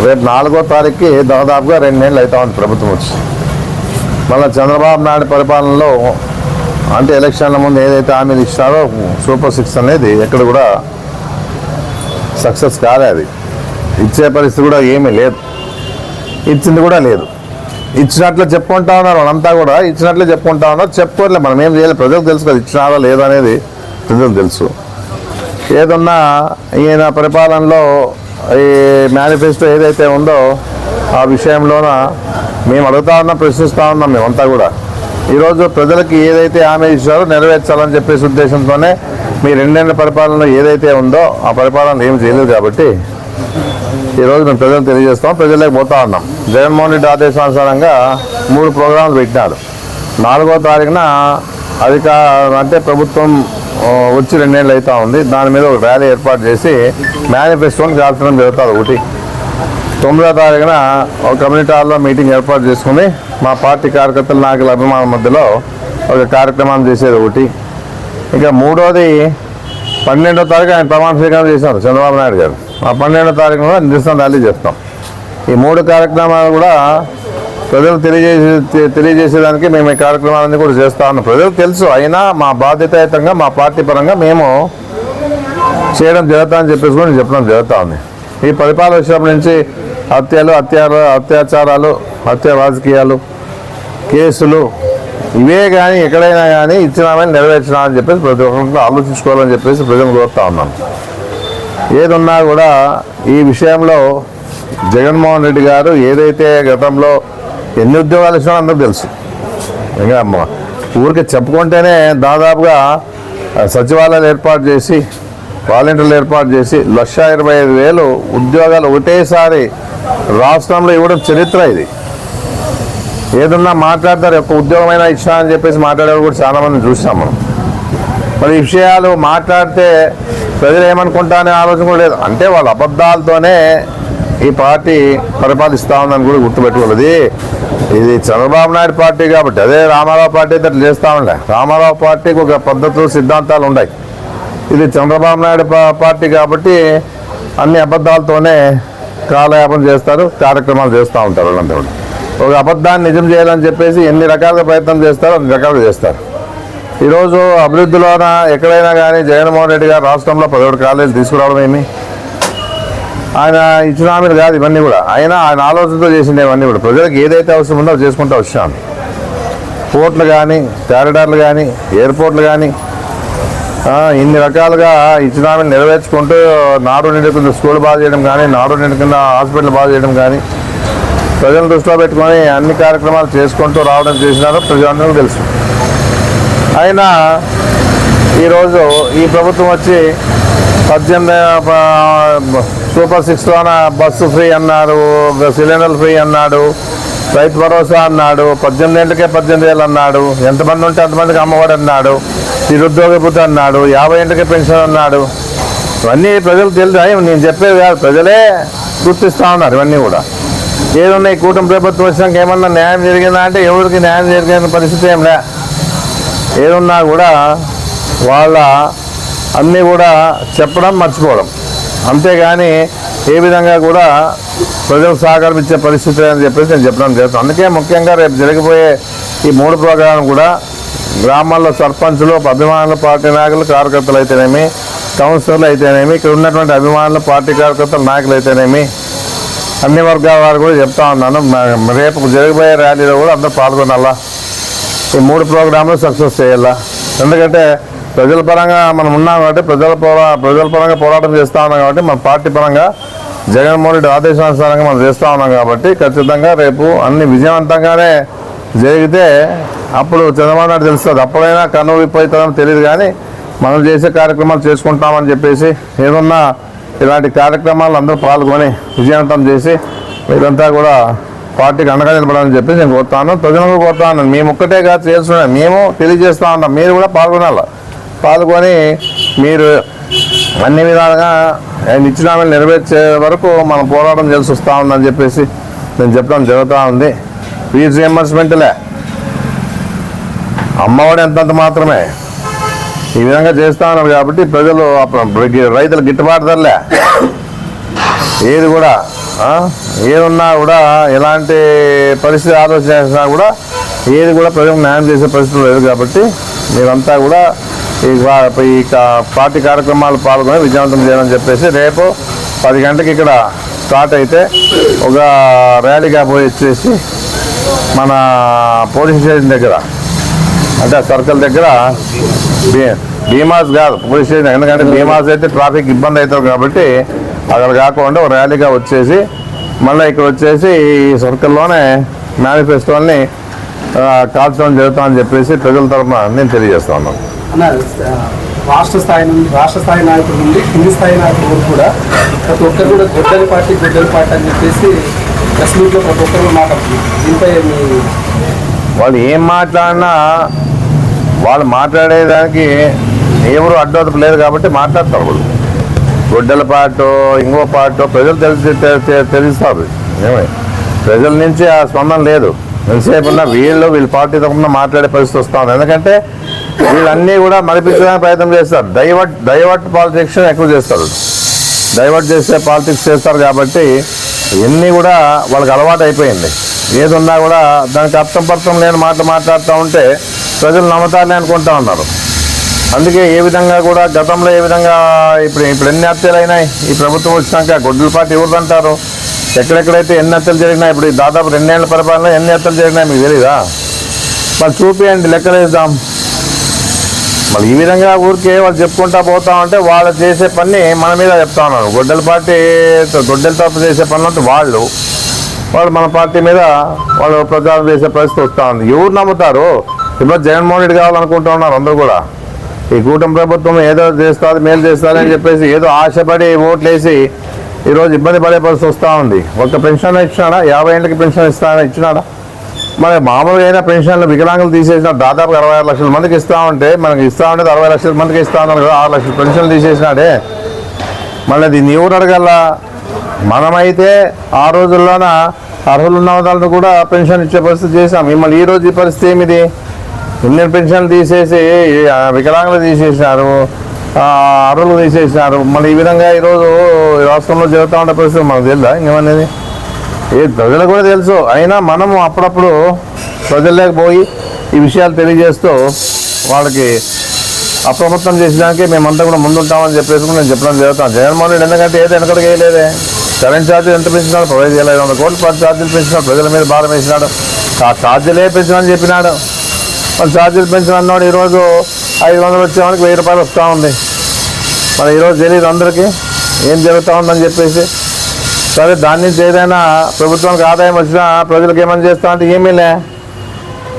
రేపు 4వ తారీఖుకి దాదాపుగా 2 నెలలు అవుతా ఉంది ప్రభుత్వం వచ్చి. మళ్ళీ చంద్రబాబు నాయుడు పరిపాలనలో అంటే ఎలక్షన్ల ముందు ఏదైతే హామీలు ఇచ్చారో సూపర్ 6 అనేది ఎక్కడ కూడా సక్సెస్ కాలేదు. ఇచ్చే పరిస్థితి కూడా ఏమీ లేదు, ఇచ్చింది కూడా లేదు. ఇచ్చినట్లు చెప్పుకుంటా ఉన్నారు వాళ్ళంతా కూడా, ఇచ్చినట్లే చెప్పుకుంటా ఉన్నారు. చెప్పుకోలే, మనం ఏం చేయాలి, ప్రజలకు తెలుసు కదా ఇచ్చినారా లేదా అనేది ప్రజలకు తెలుసు. ఏదన్నా ఈయన పరిపాలనలో ఈ మేనిఫెస్టో ఏదైతే ఉందో ఆ విషయంలోన మేము అడుగుతా ఉన్నాం, ప్రశ్నిస్తూ ఉన్నాం. మేమంతా కూడా ఈరోజు ప్రజలకి ఏదైతే హామీ ఇచ్చారో నెరవేర్చాలని చెప్పేసి ఉద్దేశంతోనే మీ 2 నెలల పరిపాలనలో ఏదైతే ఉందో ఆ పరిపాలన ఏమి చేయలేదు. కాబట్టి ఈరోజు మేము ప్రజలు తెలియజేస్తాం, ప్రజలకు పోతా ఉన్నాం. జగన్మోహన్ రెడ్డి ఆదేశానుసారంగా 3 ప్రోగ్రాంలు పెట్టినాడు. 4వ తారీఖున అంటే ప్రభుత్వం వచ్చి 2 నెలలు అవుతా ఉంది. దాని మీద ఒక ర్యాలీ ఏర్పాటు చేసి మేనిఫెస్టోని కాల్చడం జరుగుతుంది. ఒకటి 9వ తారీఖున ఒక కమ్యూనిటీ హాల్లో మీటింగ్ ఏర్పాటు చేసుకుని మా పార్టీ కార్యకర్తలు నాయకుల అభిమానుల మధ్యలో ఒక కార్యక్రమాన్ని చేసేది ఒకటి. ఇక 3వది 12వ తారీఖు ఆయన ప్రమాణ స్వీకారం చేశారు చంద్రబాబు నాయుడు గారు. ఆ 12వ తారీఖున నిరసన ర్యాలీ చేస్తాం. ఈ 3 కార్యక్రమాలు కూడా ప్రజలు తెలియజేసేదానికి మేము ఈ కార్యక్రమాలన్నీ కూడా చేస్తా ఉన్నాం. ప్రజలకు తెలుసు, అయినా మా బాధ్యతాయుతంగా మా పార్టీ పరంగా మేము చేయడం జరుగుతా అని చెప్పేసి కూడా చెప్పడం జరుగుతూ ఉంది. ఈ పరిపాలన విషయం నుంచి అత్యాచారాలు, హత్య రాజకీయాలు, కేసులు ఇవే కానీ ఎక్కడైనా కానీ ఇచ్చినామని నెరవేర్చినామని చెప్పేసి ప్రతి ఒక్కరికి ఆలోచించుకోవాలని చెప్పేసి ప్రజలు కోరుతా ఉన్నాం. ఏదున్నా కూడా ఈ విషయంలో జగన్మోహన్ రెడ్డి గారు ఏదైతే గతంలో ఎన్ని ఉద్యోగాలు ఇచ్చినా అందరూ తెలుసు. ఇంకా ఊరికి చెప్పుకుంటేనే దాదాపుగా సచివాలయాలు ఏర్పాటు చేసి, వాలంటీర్లు ఏర్పాటు చేసి 1,25,000 ఉద్యోగాలు ఒకటేసారి రాష్ట్రంలో ఇవ్వడం చరిత్ర. ఇది ఏదన్నా మాట్లాడతారు, ఒక్క ఉద్యోగమైనా ఇచ్చినా అని చెప్పేసి మాట్లాడేవాళ్ళు కూడా చాలామంది చూసాం మనం. మరి ఈ విషయాలు మాట్లాడితే ప్రజలు ఏమనుకుంటారనే ఆలోచన కూడా లేదు. అంటే వాళ్ళ అబద్ధాలతోనే ఈ పార్టీ పరిపాలిస్తూ ఉందని కూడా గుర్తుపెట్టుకోలేదు. ఇది చంద్రబాబు నాయుడు పార్టీ కాబట్టి, అదే రామారావు పార్టీ అట్లా చేస్తూ ఉండే. రామారావు పార్టీకి ఒక పద్ధతులు, సిద్ధాంతాలు ఉన్నాయి. ఇది చంద్రబాబు నాయుడు పార్టీ కాబట్టి అన్ని అబద్ధాలతోనే కాలయాపన చేస్తారు, కార్యక్రమాలు చేస్తూ ఉంటారు. వాళ్ళంతా కూడా ఒక అబద్ధాన్ని నిజం చేయాలని చెప్పేసి ఎన్ని రకాలుగా ప్రయత్నం చేస్తారో అన్ని రకాలుగా చేస్తారు. ఈరోజు అభివృద్ధిలోన ఎక్కడైనా కానీ జగన్మోహన్ రెడ్డి గారు రాష్ట్రంలో 17 కాలేజీలు తీసుకురావడం ఏమి ఆయన ఇచ్చిన హామీలు కాదు ఇవన్నీ కూడా. ఆయన ఆలోచనతో చేసిండే ఇవన్నీ కూడా ప్రజలకు ఏదైతే అవసరం ఉందో అవి చేసుకుంటూ వచ్చాను. పోర్ట్లు కానీ, కారిడార్లు కానీ, ఎయిర్పోర్ట్లు కానీ ఇన్ని రకాలుగా ఇచ్చిన హామీలు నెరవేర్చుకుంటూ నాడు నేడు కింద స్కూల్ బాగా చేయడం కానీ, నాడు నేడు కింద హాస్పిటల్ బాగా చేయడం కానీ ప్రజలను దృష్టిలో పెట్టుకొని అన్ని కార్యక్రమాలు చేసుకుంటూ రావడం చేసినారో ప్రజలందరికీ తెలుసు. అయినా ఈరోజు ఈ ప్రభుత్వం వచ్చి 18 సూపర్ 6లోన బస్సు ఫ్రీ అన్నారు, సిలిండర్లు ఫ్రీ అన్నాడు, రైతు భరోసా అన్నాడు, 18 ఏళ్ళకే 18,000 అన్నాడు, ఎంతమంది ఉంటే అంతమందికి అమ్మఒడి అన్నాడు, నిరుద్యోగ భృతి అన్నాడు, 50 ఏళ్ళకే పెన్షన్ అన్నాడు. ఇవన్నీ ప్రజలకు తెలుసు, నేను చెప్పేది కాదు, ప్రజలే గుర్తిస్తూ ఉన్నారు. ఇవన్నీ కూడా ఏదన్నా ఈ కూటమి ప్రభుత్వం వచ్చినాక ఏమన్నా న్యాయం జరిగిందా అంటే ఎవరికి న్యాయం జరిగిన పరిస్థితి ఏం లే. ఏదున్నా కూడా వాళ్ళ అన్నీ కూడా చెప్పడం మర్చిపోవడం, అంతేగాని ఏ విధంగా కూడా ప్రజలకు సహకారం ఇచ్చే పరిస్థితి అని చెప్పేసి నేను చెప్పడం జరుగుతుంది. అందుకే ముఖ్యంగా రేపు జరిగిపోయే ఈ 3 ప్రోగ్రాం కూడా గ్రామాల్లో సర్పంచులు, అభిమానులు, పార్టీ నాయకులు, కార్యకర్తలు అయితేనేమి, కౌన్సిలర్లు అయితేనేమి, ఇక్కడ ఉన్నటువంటి అభిమానులు, పార్టీ కార్యకర్తలు, నాయకులు అయితేనేమి అన్ని వర్గాల వారు కూడా చెప్తా ఉన్నాను. రేపు జరిగిపోయే ర్యాలీలో కూడా అందరూ పాల్గొనాలా, ఈ 3 ప్రోగ్రాంలు సక్సెస్ చేయాలా. ఎందుకంటే ప్రజల పరంగా మనం ఉన్నాం కాబట్టి, ప్రజల పరంగా పోరాటం చేస్తూ ఉన్నాం కాబట్టి, మన పార్టీ పరంగా జగన్మోహన్ రెడ్డి ఆదేశానుసారంగా మనం చేస్తూ ఉన్నాం కాబట్టి ఖచ్చితంగా రేపు అన్ని విజయవంతంగానే జరిగితే అప్పుడు చంద్రబాబు నాయుడు తెలుస్తుంది. అప్పుడైనా కన్ను విప్పవుతుందని తెలియదు, కానీ మనం చేసే కార్యక్రమాలు చేసుకుంటామని చెప్పేసి ఏదన్నా ఇలాంటి కార్యక్రమాలు అందరూ పాల్గొని విజయవంతం చేసి ఇదంతా కూడా పార్టీకి అండగా నిలబడాలని చెప్పి నేను కోరుతాను, ప్రజలకు కోరుతా ఉన్నాను. మేము ఒక్కటే కాదు చేస్తున్నాం, మేము తెలియజేస్తూ ఉన్నాం, మీరు కూడా పాల్గొనాలి. పాల్గొని మీరు అన్ని విధాలుగా ఇచ్చిన హామీలు నెరవేర్చే వరకు మనం పోరాటం చేసి వస్తూ ఉందని చెప్పేసి నేను చెప్పడం జరుగుతూ ఉంది. ఫీజు రియంబర్స్మెంట్లే, అమ్మఒడి ఎంతంత మాత్రమే ఈ విధంగా చేస్తూ ఉన్నారు కాబట్టి ప్రజలు రైతులు గిట్టుబాటు ధరలే ఏది కూడా ఏదున్నా కూడా ఎలాంటి పరిస్థితి ఆలోచన చేసినా కూడా ఏది కూడా ప్రజలకు న్యాయం చేసే పరిస్థితి లేదు. కాబట్టి మీరంతా కూడా ఈ పార్టీ కార్యక్రమాలు పాల్గొని విజయవంతం చేయాలని చెప్పేసి రేపు 10 గంటలకు ఇక్కడ స్టార్ట్ అయితే ఒక ర్యాలీగా పోయి వచ్చేసి మన పోలీస్ స్టేషన్ దగ్గర అంటే సర్కిల్ దగ్గర భీమాస్ కాదు పోలీస్ స్టేషన్, ఎందుకంటే భీమాస్ అయితే ట్రాఫిక్ ఇబ్బంది అవుతుంది కాబట్టి అక్కడ కాకుండా ఒక ర్యాలీగా వచ్చేసి మళ్ళీ ఇక్కడ వచ్చేసి ఈ సర్కిల్లోనే మేనిఫెస్టోని కాల్చడం జరుగుతామని చెప్పేసి ప్రజల తరఫున నేను తెలియజేస్తా ఉన్నాను. రాష్ట్ర స్థాయి నాయకుల నుండి కింది స్థాయి నాయకుల వరకు కూడా ప్రతి ఒక్కరు కూడా గొడ్డలి పార్టీ అని చెప్పేసి ప్రెస్ మీట్లో ప్రతి ఒక్కరు మాట్లాడుతున్నారు. దీనిపై వాళ్ళు ఏం మాట్లాడినా వాళ్ళు మాట్లాడేదానికి ఎవరు అడ్డోదపు లేదు కాబట్టి మాట్లాడతారు. వాళ్ళు గొడ్డల పాటో ఇంకో పాటో ప్రజలు తెలుస్తారు. ప్రజల నుంచి ఆ స్పందన లేదు. ఎంతసేపు ఉన్నా వీళ్ళ పార్టీ తరఫున మాట్లాడే పరిస్థితి వస్తూ ఉంది. ఎందుకంటే వీళ్ళన్నీ కూడా మరిపించడానికి ప్రయత్నం చేస్తారు. డైవర్ట్ పాలిటిక్స్ ఎక్కువ చేస్తారు. డైవర్ట్ చేసే పాలిటిక్స్ చేస్తారు కాబట్టి ఇవన్నీ కూడా వాళ్ళకి అలవాటు అయిపోయింది. ఏదున్నా కూడా దానికి అర్థం లేని మాట్లాడుతూ ఉంటే ప్రజలు నమ్మతారని అనుకుంటా ఉన్నారు. అందుకే ఏ విధంగా కూడా గతంలో ఏ విధంగా ఇప్పుడు ఎన్ని హత్యలు అయినాయి ఈ ప్రభుత్వం వచ్చినాక గొడ్డల పార్టీ ఎవరిదంటారు? ఎక్కడెక్కడైతే ఎన్ని హత్యలు జరిగినాయి, ఇప్పుడు దాదాపు 2 ఏళ్ల పరిపాలన ఎన్ని హత్యలు జరిగినాయి మీకు తెలీదా? వాళ్ళు చూపియండి, లెక్కలేద్దాం. వాళ్ళు ఈ విధంగా ఊరికే వాళ్ళు చెప్పుకుంటా పోతా ఉంటే వాళ్ళు చేసే పని మన మీద చెప్తా ఉన్నారు. గొడ్డల పార్టీ గొడ్డల తరపు చేసే పనులు అంటే వాళ్ళు మన పార్టీ మీద వాళ్ళు ప్రచారం చేసే పరిస్థితి వస్తూ ఉంది. ఎవరు నమ్ముతారు? ఇప్పుడు జగన్మోహన్ రెడ్డి కావాలనుకుంటూ ఉన్నారు అందరూ కూడా. ఈ కూటమి ప్రభుత్వం ఏదో చేస్తుంది, మేలు చేస్తారని చెప్పేసి ఏదో ఆశపడి ఓట్లు వేసి ఈరోజు ఇబ్బంది పడే పరిస్థితి వస్తూ ఉంది. ఒక పెన్షన్ ఇచ్చినాడా? 50 ఏళ్ళకి పెన్షన్ ఇచ్చినాడా? మరి మామూలుగా అయినా పెన్షన్లు వికలాంగులు తీసేసిన దాదాపు 66 లక్షల మందికి ఇస్తూ ఉంటే మనకి ఇస్తూ ఉండేది 60 లక్షల మందికి ఇస్తూ ఉన్నారు కదా. 6 లక్షల పెన్షన్లు తీసేసినాడే. మళ్ళీ దీన్ని ఎవరు అడగల? మనమైతే ఆ రోజుల్లోన అర్హులు ఉన్న వాళ్ళను కూడా పెన్షన్ ఇచ్చే పరిస్థితి చేసాం. మిమ్మల్ని ఈరోజు ఈ పరిస్థితి ఏమిది? ఇన్ని పెన్షన్లు తీసేసి వికలాంగులు తీసేసినారు, అర్హులు తీసేసినారు. మళ్ళీ ఈ విధంగా ఈరోజు రాష్ట్రంలో జరుగుతూ ఉండే పరిస్థితి మనకు తెలుదా? ఇంకేమనేది ప్రజలకు కూడా తెలుసు. అయినా మనము అప్పుడప్పుడు ప్రజల్లోకి పోయి ఈ విషయాలు తెలియజేస్తూ వాళ్ళకి అప్రమత్తం చేసడానికి మేమంతా కూడా ముందుంటామని చెప్పేసి నేను చెప్పడం జరుగుతాను. జగన్మోహన్ రెడ్డి ఎందుకంటే ఏదో వెనకడికి వేయలేదే. కరెంట్ ఛార్జీలు ఎంత పెంచినాడు? 5,500 కోట్ల ఛార్జీలు పెంచినాడు, ప్రజల మీద భారం వేసినాడు. ఆ ఛార్జీలే పెంచమని చెప్పినాడు. మరి ఛార్జీలు పెంచమన్నాడు. ఈరోజు 500 వచ్చేవాడికి 1000 రూపాయలు వస్తూ ఉంది. మరి ఈరోజు తెలియదు అందరికీ ఏం జరుగుతూ ఉందని చెప్పేసి. సరే, దాని నుంచి ఏదైనా ప్రభుత్వానికి ఆదాయం వచ్చినా ప్రజలకు ఏమని చేస్తా అంటే ఏమీలే.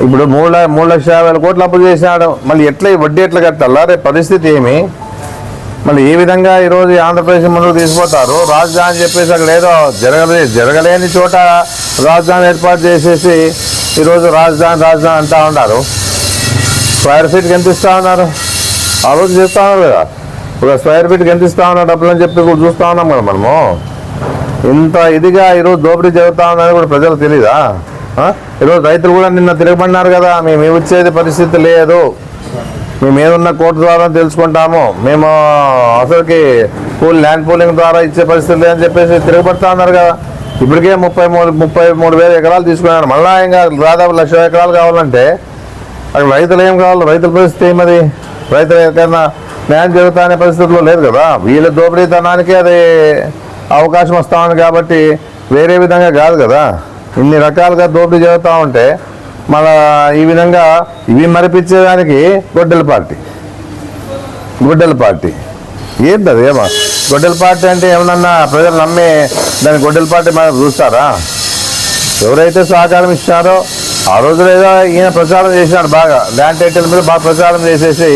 ఇప్పుడు 3,50,000 కోట్లు అప్పు చేసినాడు. మళ్ళీ ఎట్లా వడ్డీ ఎట్లా కట్టాలా? రేపు పరిస్థితి ఏమి? మళ్ళీ ఏ విధంగా ఈరోజు ఆంధ్రప్రదేశ్ ముందుకు తీసుకుపోతారు? రాజధాని అని చెప్పేసి అక్కడ ఏదో జరగలేని చోట రాజధాని ఏర్పాటు చేసేసి ఈరోజు రాజధాని అంటూ ఉన్నారు. స్క్వేర్ ఫీట్కి ఎంత ఇస్తూ ఉన్నారు? ఆ రోజు చేస్తూ ఉన్నారు కదా. ఒక స్క్వేర్ ఫీట్కి ఎంత ఇస్తూ ఉన్నారు డబ్బులు అని చెప్పి కూడా చూస్తూ ఉన్నాం కదా మనము. ఇంత ఇదిగా ఈరోజు దోపిడీ జరుగుతూ ఉందని కూడా ప్రజలకు తెలీదా? ఈరోజు రైతులు కూడా నిన్న తిరగబడినారు కదా. మేము ఇచ్చేది పరిస్థితి లేదు, మేము ఏదున్న కోర్టు ద్వారా తెలుసుకుంటాము, మేము అసలుకి ల్యాండ్ పూలింగ్ ద్వారా ఇచ్చే పరిస్థితి లేదని చెప్పేసి తిరగబడతా ఉన్నారు కదా. ఇప్పటికే 33,000 ఎకరాలు తీసుకున్నారు. మళ్ళీ ఇంకా దాదాపు 1,00,000 ఎకరాలు కావాలంటే అక్కడ రైతులు ఏం కావాలి? రైతుల పరిస్థితి ఏమది? రైతులు ఎక్కడైనా న్యాయం జరుగుతా అనే పరిస్థితుల్లో లేదు కదా. వీళ్ళ దోపిడీతనానికి అది అవకాశం వస్తూ ఉంది కాబట్టి వేరే విధంగా కాదు కదా. ఇన్ని రకాలుగా దోపిడీ జరుగుతూ ఉంటే మళ్ళా ఈ విధంగా ఇవి మరిపించేదానికి గొడ్డల పార్టీ ఏంటి అది? ఏమో గొడ్డల పార్టీ అంటే ఏమన్నా ప్రజలు నమ్మి దాన్ని గొడ్డల పార్టీ మనం చూస్తారా? ఎవరైతే సహకారం ఇచ్చినారో ఆ రోజులో ఏదో ఈయన ప్రచారం చేసినాడు, బాగా ల్యాండ్ టైటిల్ మీద బాగా ప్రచారం చేసేసి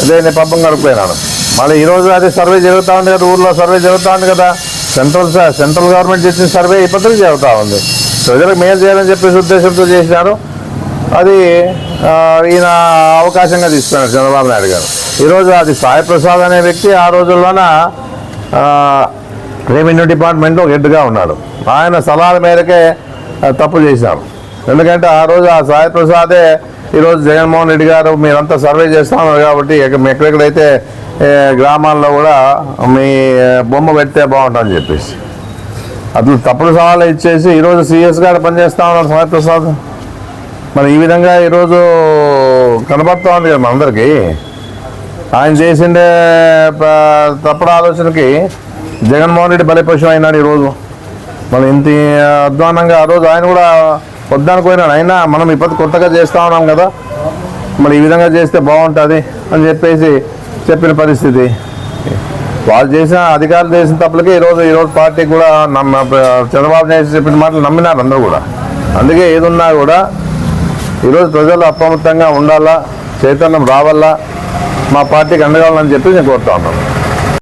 ఇదే పబ్బం గడిపోయినాడు. మళ్ళీ ఈరోజు అది సర్వే జరుగుతూ ఉంది కదా, ఊర్లో సర్వే జరుగుతూ ఉంది కదా. సెంట్రల్ గవర్నమెంట్ చేసిన సర్వే ఇప్పటికీ జరుగుతూ ఉంది. ప్రజలకు మేలు చేయాలని చెప్పేసి ఉద్దేశంతో చేసినారు. అది ఈయన అవకాశంగా తీసుకున్నాడు చంద్రబాబు నాయుడు గారు. ఈరోజు అది సాయి ప్రసాద్ అనే వ్యక్తి ఆ రోజుల్లోన రెవెన్యూ డిపార్ట్మెంట్లో హెడ్గా ఉన్నాడు. ఆయన సలహాల మేరకే తప్పు చేశారు. ఎందుకంటే ఆ రోజు ఆ సాయి ప్రసాదే ఈరోజు జగన్మోహన్ రెడ్డి గారు మీరంతా సర్వే చేస్తూ ఉన్నారు కాబట్టి ఎక్కడెక్కడైతే గ్రామాల్లో కూడా మీ బొమ్మ పెడితే బాగుంటుందని చెప్పేసి అట్లా తప్పుడు సవాళ్ళు ఇచ్చేసి ఈరోజు సిఎస్ గారు పనిచేస్తా ఉన్నాడు స్వామి ప్రసాద్. మరి ఈ విధంగా ఈరోజు కనబడుతూ ఉంది కదా మనందరికీ. ఆయన చేసిండే తప్పుడు ఆలోచనకి జగన్మోహన్ రెడ్డి బలిపశువు అయినాడు ఈరోజు. మరి ఇంత అధ్వానంగా ఆ రోజు ఆయన కూడా వద్దనుకోయినాడు. అయినా మనం ఇప్పుడు కొత్తగా చేస్తూ ఉన్నాం కదా, మరి ఈ విధంగా చేస్తే బాగుంటుంది అని చెప్పేసి చెప్పిన పరిస్థితి. వాళ్ళు చేసిన అధికారులు చేసిన తప్పులకి ఈరోజు పార్టీకి కూడా చంద్రబాబు నాయుడు చెప్పిన మాటలు నమ్మినారు అందరూ కూడా. అందుకే ఏదున్నా కూడా ఈరోజు ప్రజలు అప్రమత్తంగా ఉండాలా, చైతన్యం రావాలా, మా పార్టీకి అండగాలని చెప్పి నేను కోరుతా ఉన్నాను.